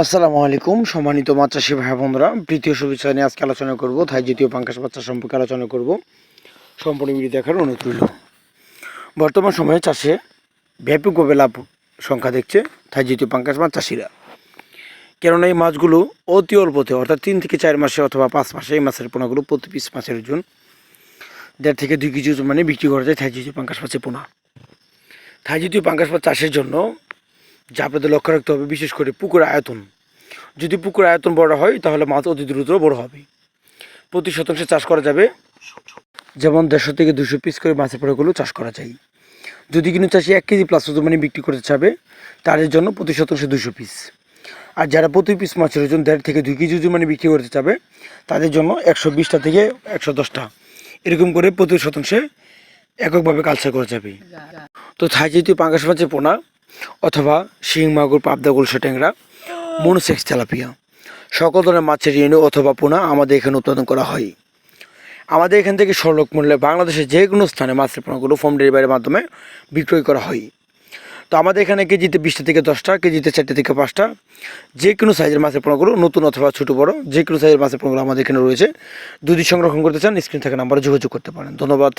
আসসালামু আলাইকুম সম্মানিত মাছ চাষি ভাই বোনরা, তৃতীয় শুভেচ্ছা নিয়ে আজকে আলোচনা করব থাই জাতীয় পাঙ্গাস মাছ চাষ সম্পর্কে আলোচনা করব। সম্পূর্ণ ভিডিও দেখার অনুরোধ রইল। বর্তমান সময়ে চাষে ব্যাপকভাবে লাভ সংখ্যা দেখছে থাই জাতীয় পাঙ্গাস মাছ চাষিরা, কেননা এই মাছগুলো অতি অল্পতে অর্থাৎ 3 থেকে 4 মাসে অথবা 5 মাসে এই মাছের পোনাগুলো প্রতি পিস মাছের ওজন 1.5 থেকে 2 কেজি ওজন মানে বিক্রি করা যায় থাই জাতীয় পাঙ্গাস মাছের পোনা। থাই জাতীয় পাঙ্গাস মাছ চাষের জন্য যা আপনাদের লক্ষ্য রাখতে হবে, বিশেষ করে পুকুরের আয়তন। যদি পুকুরের আয়তন বড় হয় তাহলে মাছ অতি দ্রুত বড় হবে। প্রতি শতাংশে চাষ করা যাবে যেমন 150 থেকে 200 পিস করে মাছের পোনাগুলো চাষ করা যায়। যদি কোনো চাষি 1 কেজি প্লাস ওজন মানে বিক্রি করতে চাবে তাদের জন্য প্রতি শতাংশে 200 পিস। আর যারা প্রতি পিস মাছের ওজন 1.5 থেকে 2 কেজি ওজন মানে বিক্রি করতে চাবে তাদের জন্য 120টা থেকে 110টা এরকম করে প্রতি শতাংশে এককভাবে কালচার করা যাবে। তো থাই জাতীয় পাঙ্গাস মাছের পোনা অথবা শিং মাগুর, পাবদা, গুলশা, ট্যাংরা, মনোসেক্স, তেলাপিয়া সকল ধরনের মাছের রেণু অথবা পোনা আমাদের এখানে উৎপাদন করা হয়। আমাদের এখান থেকে সরলক মূল্যে বাংলাদেশের যে কোনো স্থানে মাছের পোনাগুলো হোম ডেলিভারির মাধ্যমে বিক্রয় করা হয়। তো আমাদের এখানে কেজিতে 20টা থেকে 10টা, কেজিতে 4টা থেকে 5টা যে কোনো সাইজের মাছের পোনাগুলো নতুন অথবা ছোটো বড়ো যে কোনো সাইজের মাছের পোনাগুলো আমাদের এখানে রয়েছে। যদি সংরক্ষণ করতে চান স্ক্রিন থেকে নাম্বারে যোগাযোগ করতে পারেন। ধন্যবাদ।